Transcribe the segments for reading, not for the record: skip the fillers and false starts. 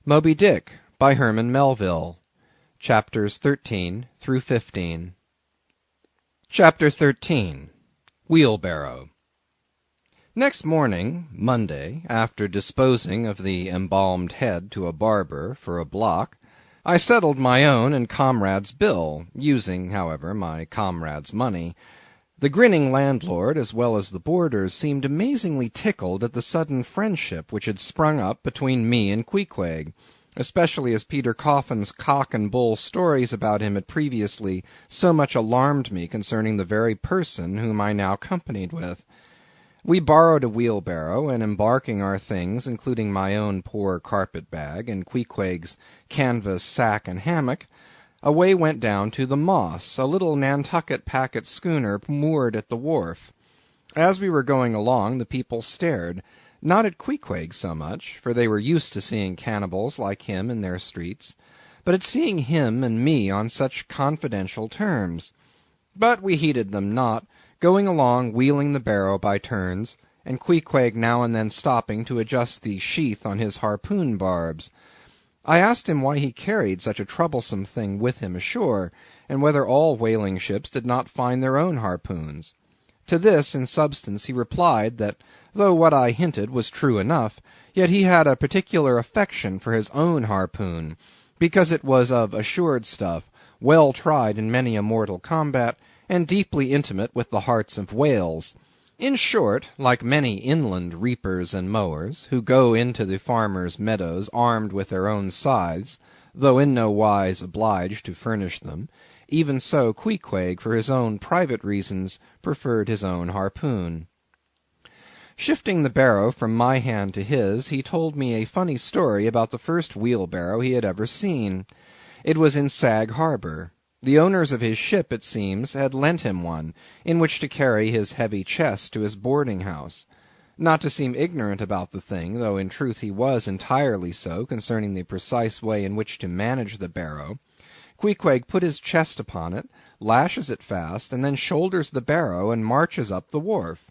Moby Dick, by Herman Melville. Chapters 13 through 15. Chapter 13. Wheelbarrow. Next morning, Monday, after disposing of the embalmed head to a barber for a block, I settled my own and comrade's bill, using, however, my comrade's money. The grinning landlord, as well as the boarders, seemed amazingly tickled at the sudden friendship which had sprung up between me and Queequeg, especially as Peter Coffin's cock and bull stories about him had previously so much alarmed me concerning the very person whom I now companied with. We borrowed a wheelbarrow, and embarking our things, including my own poor carpet-bag and Queequeg's canvas sack and hammock, away went down to the Moss, a little Nantucket packet schooner moored at the wharf. As we were going along, the people stared, not at Queequeg so much, for they were used to seeing cannibals like him in their streets, but at seeing him and me on such confidential terms. But we heeded them not, going along wheeling the barrow by turns, and Queequeg now and then stopping to adjust the sheath on his harpoon barbs. I asked him why he carried such a troublesome thing with him ashore, and whether all whaling ships did not find their own harpoons. To this, in substance, he replied that though what I hinted was true enough, yet he had a particular affection for his own harpoon, because it was of assured stuff, well tried in many a mortal combat, and deeply intimate with the hearts of whales. In short, like many inland reapers and mowers, who go into the farmers' meadows armed with their own scythes, though in no wise obliged to furnish them, even so Queequeg, for his own private reasons, preferred his own harpoon. Shifting the barrow from my hand to his, he told me a funny story about the first wheelbarrow he had ever seen. It was in Sag Harbor. The owners of his ship, it seems, had lent him one, in which to carry his heavy chest to his boarding-house. Not to seem ignorant about the thing, though in truth he was entirely so concerning the precise way in which to manage the barrow, Queequeg put his chest upon it, lashes it fast, and then shoulders the barrow and marches up the wharf.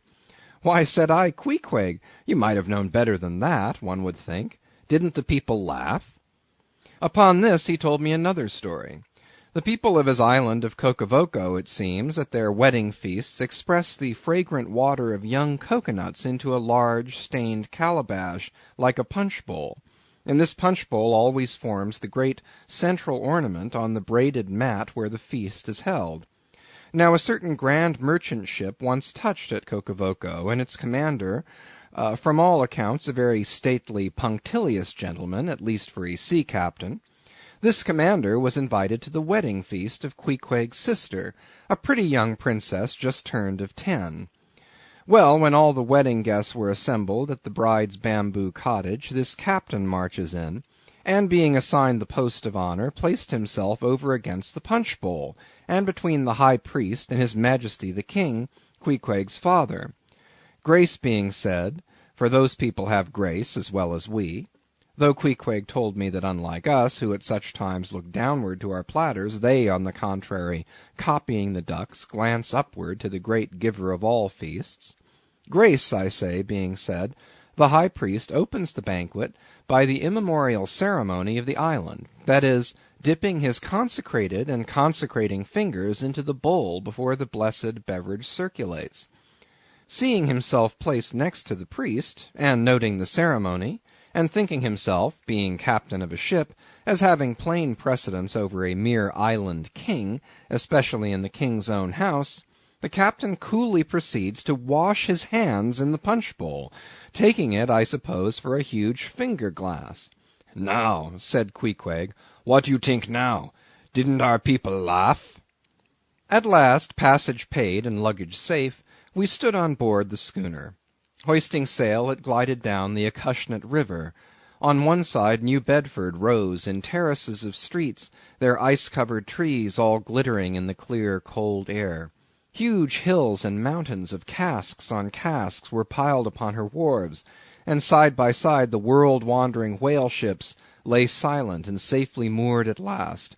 Why, said I, Queequeg, you might have known better than that, one would think. Didn't the people laugh? Upon this he told me another story. The people of his island of Cocavoco, it seems, at their wedding feasts, express the fragrant water of young cocoanuts into a large stained calabash, like a punch-bowl, and this punch-bowl always forms the great central ornament on the braided mat where the feast is held. Now a certain grand merchant ship once touched at Cocavoco, and its commander, from all accounts a very stately, punctilious gentleman, at least for a sea captain, this commander was invited to the wedding feast of Queequeg's sister, a pretty young princess just turned of 10. Well, when all the wedding guests were assembled at the bride's bamboo cottage, this captain marches in, and being assigned the post of honor, placed himself over against the punch-bowl, and between the high priest and his majesty the king, Queequeg's father. Grace being said, for those people have grace as well as we, though Queequeg told me that unlike us, who at such times look downward to our platters, they, on the contrary, copying the ducks, glance upward to the great giver of all feasts. Grace, I say, being said, the high priest opens the banquet by the immemorial ceremony of the island, that is, dipping his consecrated and consecrating fingers into the bowl before the blessed beverage circulates. Seeing himself placed next to the priest, and noting the ceremony, and thinking himself, being captain of a ship, as having plain precedence over a mere island king, especially in the king's own house, the captain coolly proceeds to wash his hands in the punch-bowl, taking it, I suppose, for a huge finger-glass. "Now," said Queequeg, "what do you think now? Didn't our people laugh?" At last, passage paid and luggage safe, we stood on board the schooner. Hoisting sail, it glided down the Acushnet River. On one side New Bedford rose in terraces of streets, their ice-covered trees all glittering in the clear, cold air. Huge hills and mountains of casks on casks were piled upon her wharves, and side by side the world-wandering whale-ships lay silent and safely moored at last,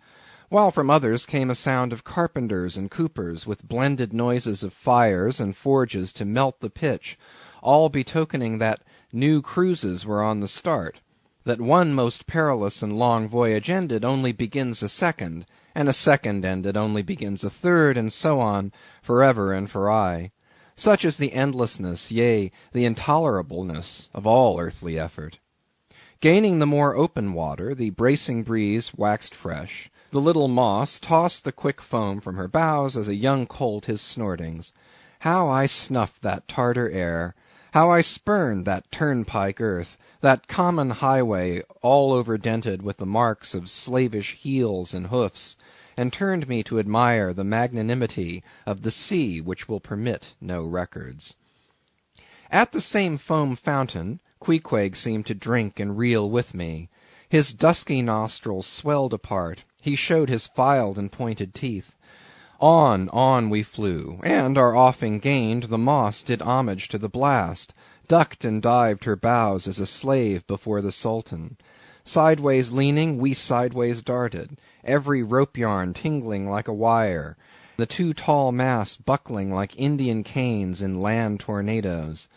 while from others came a sound of carpenters and coopers, with blended noises of fires and forges to melt the pitch, all betokening that new cruises were on the start. that one most perilous and long voyage ended only begins a second, and a second ended only begins a third, and so on, for ever and for aye. Such is the endlessness, yea, the intolerableness of all earthly effort. Gaining the more open water, the bracing breeze waxed fresh. The little Moss tossed the quick foam from her bows as a young colt his snortings. How I snuffed that Tartar air! How I spurned that turnpike earth, that common highway all overdented with the marks of slavish heels and hoofs, and turned me to admire the magnanimity of the sea which will permit no records. At the same foam fountain, Queequeg seemed to drink and reel with me. His dusky nostrils swelled apart, he showed his filed and pointed teeth. On we flew, and, our offing gained, the Moss did homage to the blast, ducked and dived her bows as a slave before the Sultan. Sideways leaning, we sideways darted, every rope-yarn tingling like a wire, the two tall masts buckling like Indian canes in land tornadoes.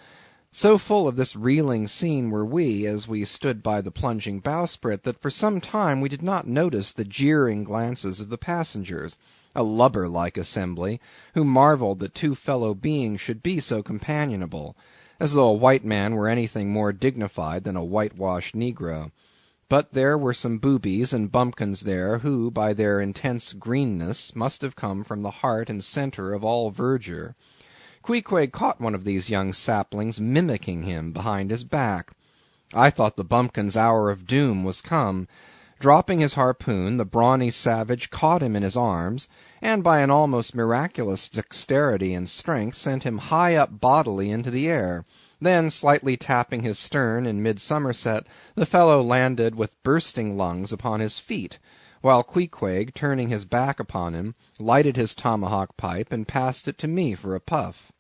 So full of this reeling scene were we, as we stood by the plunging bowsprit, that for some time we did not notice the jeering glances of the passengers, a lubber-like assembly, who marvelled that two fellow beings should be so companionable, as though a white man were anything more dignified than a whitewashed negro. But there were some boobies and bumpkins there who, by their intense greenness, must have come from the heart and centre of all verdure. Queequeg caught one of these young saplings mimicking him behind his back. I thought the bumpkin's hour of doom was come. Dropping his harpoon, the brawny savage caught him in his arms, and by an almost miraculous dexterity and strength sent him high up bodily into the air. Then, slightly tapping his stern in mid-somerset, the fellow landed with bursting lungs upon his feet, while Queequeg, turning his back upon him, lighted his tomahawk pipe and passed it to me for a puff.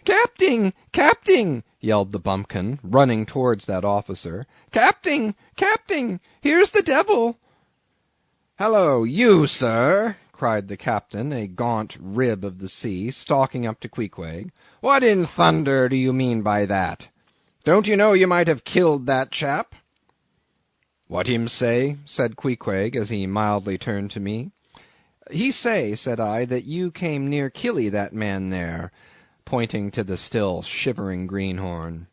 "Capting! Capting!" yelled the bumpkin, running towards that officer. "Capting! Capting! Here's the devil!" "Hallo, you, sir!" cried the captain, a gaunt rib of the sea, stalking up to Queequeg. "What in thunder do you mean by that? Don't you know you might have killed that chap?" "What him say?" said Queequeg, as he mildly turned to me. "He say," said I, "that you came near killee that man there," pointing to the still shivering greenhorn.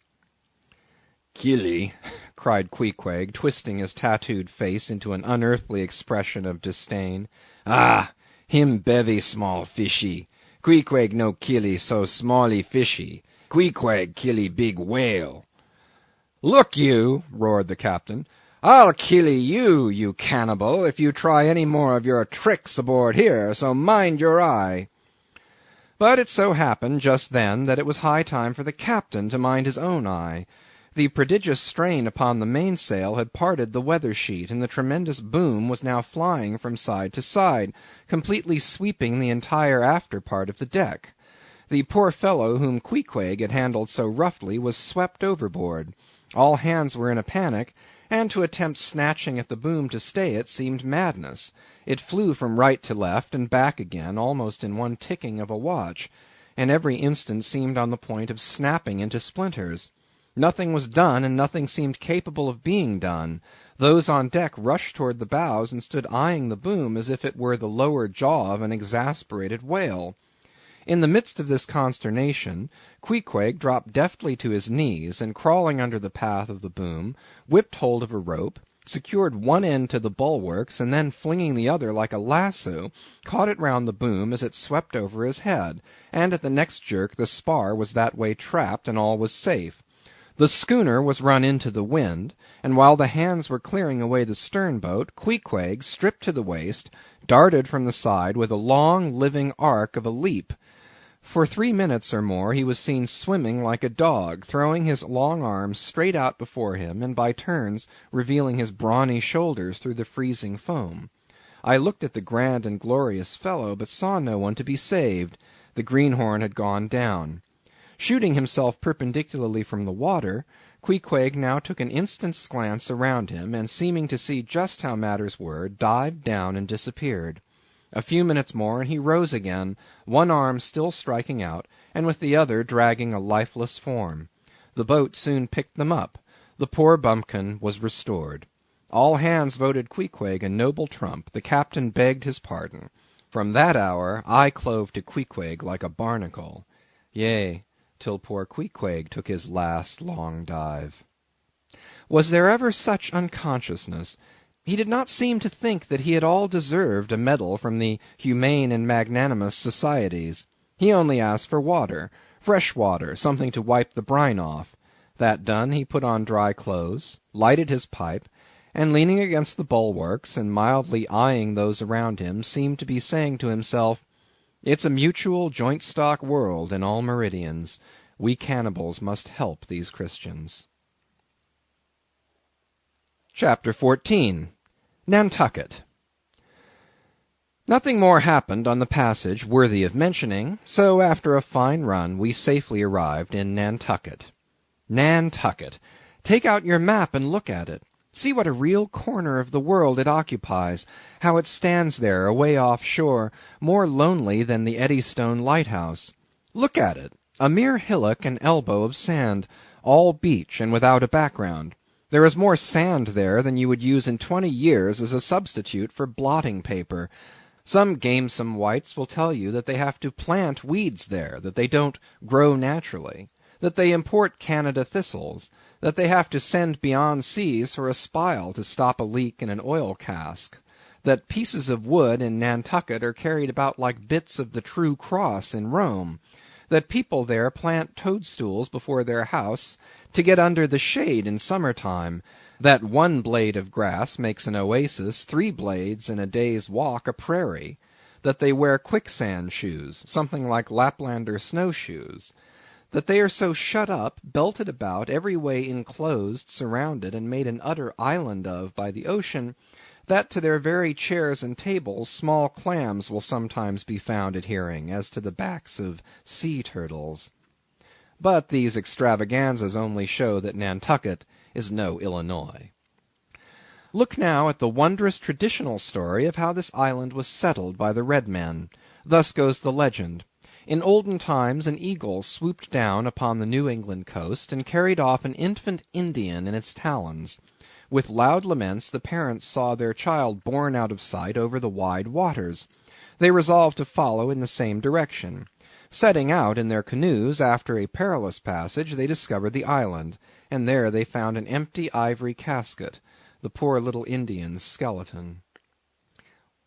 "Killee!" cried Queequeg, twisting his tattooed face into an unearthly expression of disdain. "Ah, him bevy small fishy. Queequeg no killee so smallee fishy. Queequeg killee big whale." "Look you!" roared the captain. "I'll killee you, you cannibal, if you try any more of your tricks aboard here, so mind your eye." But it so happened just then that it was high time for the captain to mind his own eye. The prodigious strain upon the mainsail had parted the weather sheet, and the tremendous boom was now flying from side to side, completely sweeping the entire after part of the deck. The poor fellow whom Queequeg had handled so roughly was swept overboard. All hands were in a panic, and to attempt snatching at the boom to stay it seemed madness. It flew from right to left and back again, almost in one ticking of a watch, and every instant seemed on the point of snapping into splinters. Nothing was done, and nothing seemed capable of being done. Those on deck rushed toward the bows and stood eyeing the boom as if it were the lower jaw of an exasperated whale. In the midst of this consternation, Queequeg dropped deftly to his knees, and crawling under the path of the boom, whipped hold of a rope, secured one end to the bulwarks, and then flinging the other like a lasso, caught it round the boom as it swept over his head, and at the next jerk the spar was that way trapped, and all was safe. The schooner was run into the wind, and while the hands were clearing away the stern-boat, Queequeg, stripped to the waist, darted from the side with a long, living arc of a leap. For 3 minutes or more he was seen swimming like a dog, throwing his long arms straight out before him, and by turns revealing his brawny shoulders through the freezing foam. I looked at the grand and glorious fellow, but saw no one to be saved. The greenhorn had gone down. Shooting himself perpendicularly from the water, Queequeg now took an instant's glance around him, and seeming to see just how matters were, dived down and disappeared. A few minutes more and he rose again, one arm still striking out, and with the other dragging a lifeless form. The boat soon picked them up. The poor bumpkin was restored. All hands voted Queequeg a noble trump. The captain begged his pardon. From that hour I clove to Queequeg like a barnacle. Yea, till poor Queequeg took his last long dive. Was there ever such unconsciousness? He did not seem to think that he at all deserved a medal from the humane and magnanimous societies. He only asked for water, fresh water, something to wipe the brine off. That done, he put on dry clothes, lighted his pipe, and leaning against the bulwarks and mildly eyeing those around him, seemed to be saying to himself, "It's a mutual joint-stock world in all meridians. We cannibals must help these Christians." Chapter 14. Nantucket. Nothing more happened on the passage worthy of mentioning, so after a fine run we safely arrived in Nantucket. Nantucket! Take out your map and look at it. See what a real corner of the world it occupies, how it stands there away off shore, more lonely than the Eddystone lighthouse. Look at it, a mere hillock and elbow of sand, all beach and without a background. There is more sand there than you would use in 20 years as a substitute for blotting paper. Some gamesome whites will tell you that they have to plant weeds there, that they don't grow naturally, that they import Canada thistles, that they have to send beyond seas for a spile to stop a leak in an oil cask, that pieces of wood in Nantucket are carried about like bits of the true cross in Rome, that people there plant toadstools before their house to get under the shade in summer time, that one blade of grass makes an oasis, 3 blades in a day's walk a prairie, that they wear quicksand shoes, something like Laplander snowshoes, that they are so shut up, belted about, every way enclosed, surrounded, and made an utter island of by the ocean, that to their very chairs and tables small clams will sometimes be found adhering, as to the backs of sea-turtles. But these extravaganzas only show that Nantucket is no Illinois. Look now at the wondrous traditional story of how this island was settled by the red men. Thus goes the legend. In olden times an eagle swooped down upon the New England coast and carried off an infant Indian in its talons. With loud laments the parents saw their child borne out of sight over the wide waters. They resolved to follow in the same direction. Setting out in their canoes after a perilous passage, they discovered the island, and there they found an empty ivory casket, the poor little Indian's skeleton.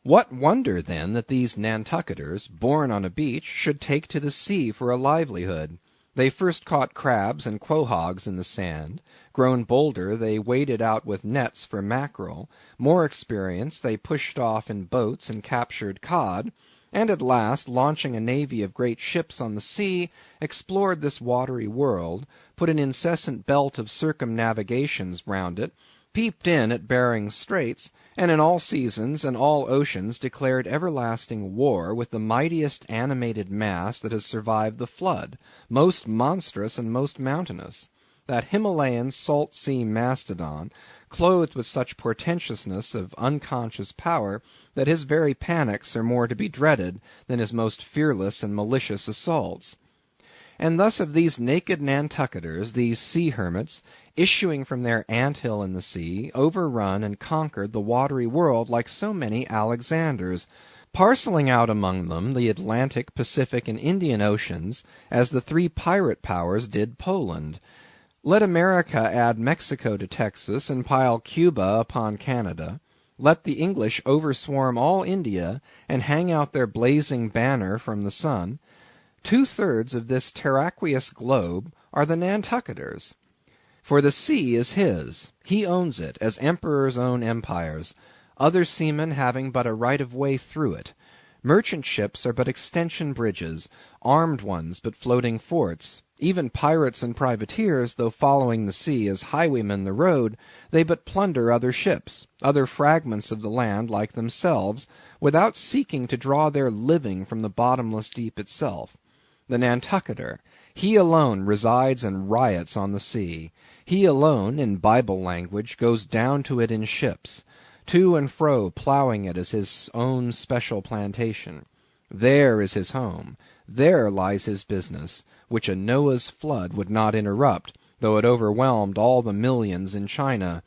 What wonder, then, that these Nantucketers, born on a beach, should take to the sea for a livelihood? They first caught crabs and quahogs in the sand. Grown bolder, they waded out with nets for mackerel. More experienced, they pushed off in boats and captured cod, and at last, launching a navy of great ships on the sea, explored this watery world, put an incessant belt of circumnavigations round it, peeped in at Behring's Straits, and in all seasons and all oceans declared everlasting war with the mightiest animated mass that has survived the flood, most monstrous and most mountainous, that Himalayan salt sea mastodon, clothed with such portentousness of unconscious power that his very panics are more to be dreaded than his most fearless and malicious assaults. And thus of these naked Nantucketers, these sea hermits, issuing from their ant-hill in the sea, overrun and conquered the watery world like so many Alexanders, parcelling out among them the Atlantic, Pacific, and Indian Oceans, as the 3 pirate powers did Poland. Let America add Mexico to Texas, and pile Cuba upon Canada. Let the English overswarm all India, and hang out their blazing banner from the sun. 2/3 of this terraqueous globe are the Nantucketers. For the sea is his. He owns it, as emperors own empires, other seamen having but a right of way through it. Merchant ships are but extension bridges, armed ones but floating forts. Even pirates and privateers, though following the sea as highwaymen the road, they but plunder other ships, other fragments of the land like themselves, without seeking to draw their living from the bottomless deep itself. The Nantucketer, he alone resides and riots on the sea. He alone, in Bible language, goes down to it in ships, to and fro ploughing it as his own special plantation. There is his home. There lies his business, which a Noah's flood would not interrupt, though it overwhelmed all the millions in China.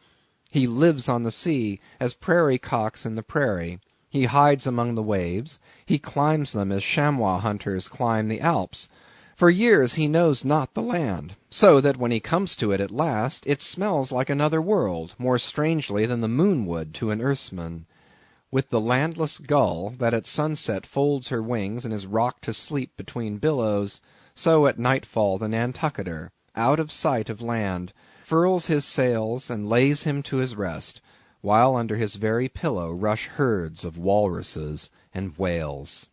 He lives on the sea, as prairie cocks in the prairie. He hides among the waves. He climbs them as chamois hunters climb the Alps. For years he knows not the land, so that when he comes to it at last, it smells like another world, more strangely than the moon would to an Earthsman. With the landless gull, that at sunset folds her wings and is rocked to sleep between billows, so at nightfall the Nantucketer, out of sight of land, furls his sails and lays him to his rest, while under his very pillow rush herds of walruses and whales.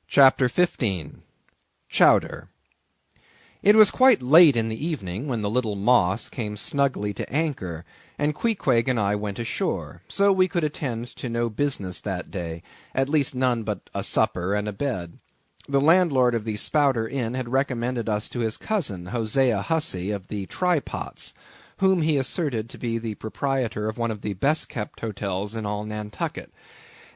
Chapter 15. Chowder. It was quite late in the evening when the little Moss came snugly to anchor, and Queequeg and I went ashore, so we could attend to no business that day, at least none but a supper and a bed. The landlord of the Spouter Inn had recommended us to his cousin, Hosea Hussey, of the Trypots, whom he asserted to be the proprietor of one of the best-kept hotels in all Nantucket,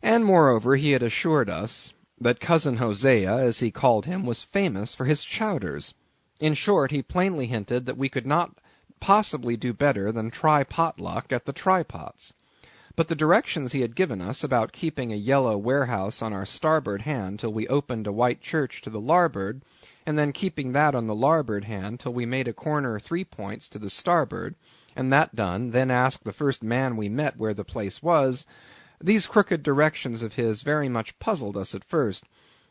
and moreover he had assured us that cousin Hosea, as he called him, was famous for his chowders. In short, he plainly hinted that we could not possibly do better than try potluck at the Trypots. But the directions he had given us about keeping a yellow warehouse on our starboard hand till we opened a white church to the larboard, and then keeping that on the larboard hand till we made a corner 3 points to the starboard, and that done, then ask the first man we met where the place was, these crooked directions of his very much puzzled us at first,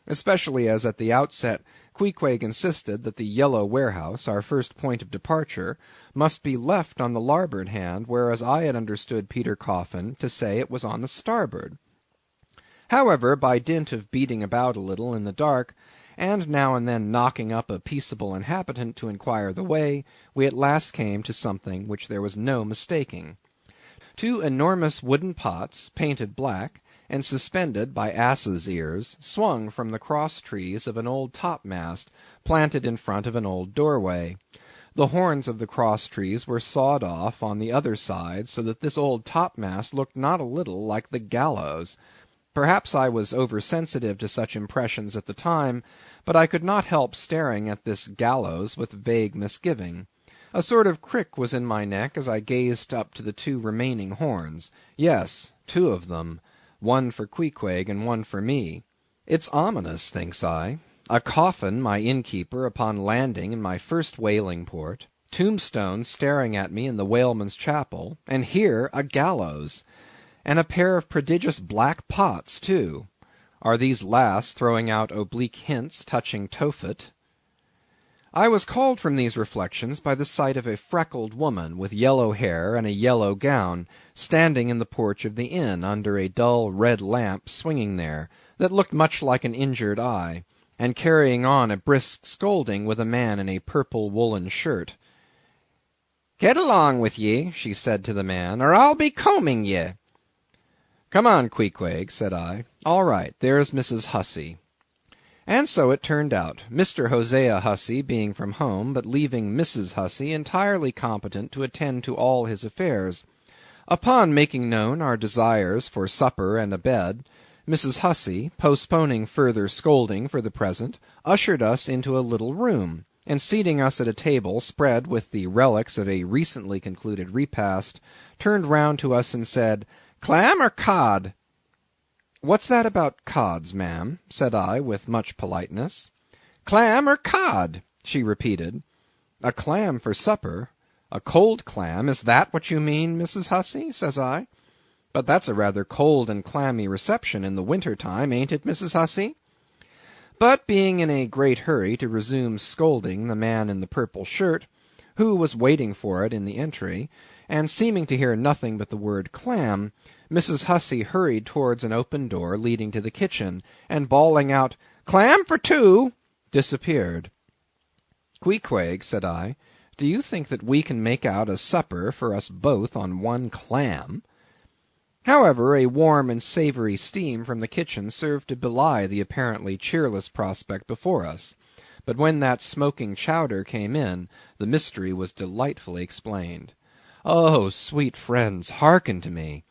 especially as at the outset Queequeg insisted that the yellow warehouse, our first point of departure, must be left on the larboard hand, whereas I had understood Peter Coffin to say it was on the starboard. However, by dint of beating about a little in the dark, and now and then knocking up a peaceable inhabitant to inquire the way, we at last came to something which there was no mistaking. 2 enormous wooden pots, painted black, and suspended by asses' ears, swung from the cross-trees of an old topmast, planted in front of an old doorway. The horns of the cross-trees were sawed off on the other side, so that this old topmast looked not a little like the Gallows. Perhaps I was over-sensitive to such impressions at the time, but I could not help staring at this Gallows with vague misgiving. A sort of crick was in my neck as I gazed up to the 2 remaining horns. Yes, 2 of them. One for Queequeg and one for me. It's ominous, thinks I. A coffin, my innkeeper, upon landing in my first whaling port, tombstones staring at me in the whaleman's chapel, and here a gallows, and a pair of prodigious black pots too. Are these last throwing out oblique hints touching Tophet? I was called from these reflections by the sight of a freckled woman with yellow hair and a yellow gown, standing in the porch of the inn under a dull red lamp swinging there, that looked much like an injured eye, and carrying on a brisk scolding with a man in a purple woollen shirt. "Get along with ye," she said to the man, "or I'll be combing ye." "Come on, Queequeg," said I. "All right, there's Mrs. Hussey." And so it turned out, Mr. Hosea Hussey being from home, but leaving Mrs. Hussey entirely competent to attend to all his affairs. Upon making known our desires for supper and a bed, Mrs. Hussey, postponing further scolding for the present, ushered us into a little room, and seating us at a table spread with the relics of a recently concluded repast, turned round to us and said, "Clam or cod?" "What's that about cods, ma'am?" said I, with much politeness. "Clam or cod?" she repeated. "A clam for supper? A cold clam? Is that what you mean, Mrs. Hussey?" says I. "But that's a rather cold and clammy reception in the winter time, ain't it, Mrs. Hussey?" But being in a great hurry to resume scolding the man in the purple shirt, who was waiting for it in the entry, and seeming to hear nothing but the word clam, Mrs. Hussey hurried towards an open door leading to the kitchen, and bawling out, "Clam for 2," disappeared. "Queequeg," said I, "do you think that we can make out a supper for us both on one clam?" However, a warm and savoury steam from the kitchen served to belie the apparently cheerless prospect before us. But when that smoking chowder came in, the mystery was delightfully explained. Oh, sweet friends, hearken to me!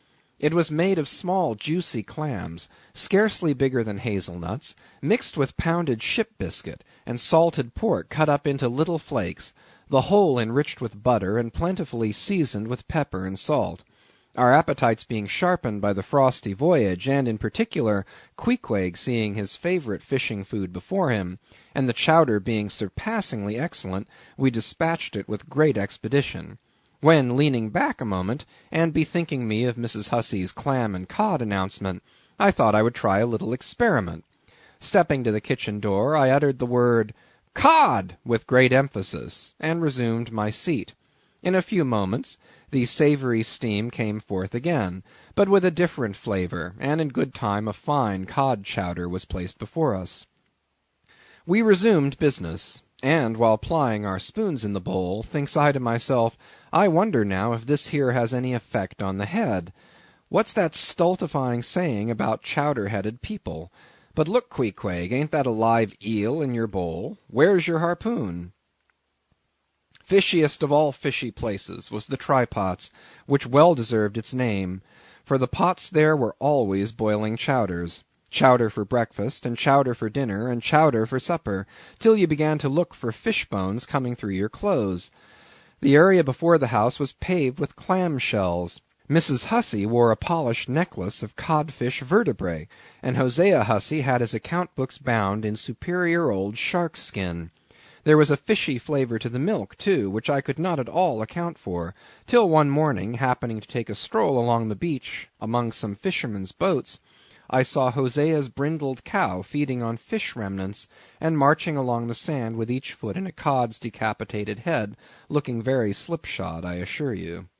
It was made of small juicy clams, scarcely bigger than hazelnuts, mixed with pounded ship biscuit, and salted pork cut up into little flakes, the whole enriched with butter and plentifully seasoned with pepper and salt. Our appetites being sharpened by the frosty voyage, and in particular Queequeg seeing his favourite fishing food before him, and the chowder being surpassingly excellent, we dispatched it with great expedition. When, leaning back a moment, and bethinking me of Mrs. Hussey's clam and cod announcement, I thought I would try a little experiment. Stepping to the kitchen door, I uttered the word "cod" with great emphasis, and resumed my seat. In a few moments the savoury steam came forth again, but with a different flavour, and in good time a fine cod chowder was placed before us. We resumed business, and while plying our spoons in the bowl, thinks I to myself, I wonder now if this here has any effect on the head. What's that stultifying saying about chowder-headed people? But look, Queequeg, ain't that a live eel in your bowl? Where's your harpoon? Fishiest of all fishy places was the trypots, which well deserved its name, for the pots there were always boiling chowders. Chowder for breakfast, and chowder for dinner, and chowder for supper, till you began to look for fish bones coming through your clothes. The area before the house was paved with clam shells. Mrs. Hussey wore a polished necklace of codfish vertebrae, and Hosea Hussey had his account books bound in superior old shark skin. There was a fishy flavour to the milk, too, which I could not at all account for, till one morning, happening to take a stroll along the beach among some fishermen's boats, I saw Hosea's brindled cow feeding on fish remnants, and marching along the sand with each foot in a cod's decapitated head, looking very slipshod, I assure you.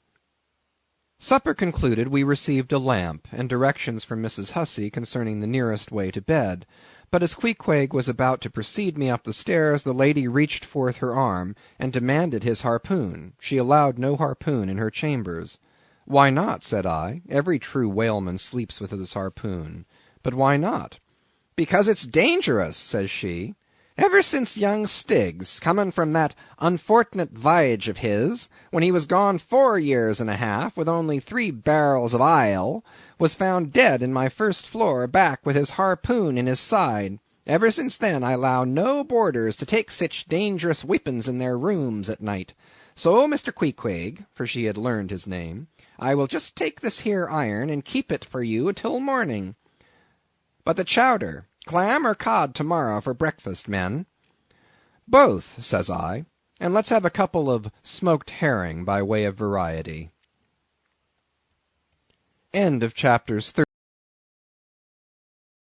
Supper concluded, we received a lamp, and directions from Mrs. Hussey concerning the nearest way to bed. But as Queequeg was about to precede me up the stairs, the lady reached forth her arm, and demanded his harpoon. She allowed no harpoon in her chambers. Why not? said I. Every true whaleman sleeps with his harpoon. But why not? Because it's dangerous, says she. Ever since young Stiggs, coming from that unfortunate v'y'ge of his, when he was gone 4 years and a half, with only 3 barrels of ile, was found dead in my first floor back with his harpoon in his side. Ever since then I allow no boarders to take sich dangerous weepons in their rooms at night. So, Mr. Queequeg, for she had learned his name, I will just take this here iron and keep it for you till morning. But the chowder, clam or cod tomorrow for breakfast, men? Both, says I, and let's have a couple of smoked herring by way of variety. End of chapters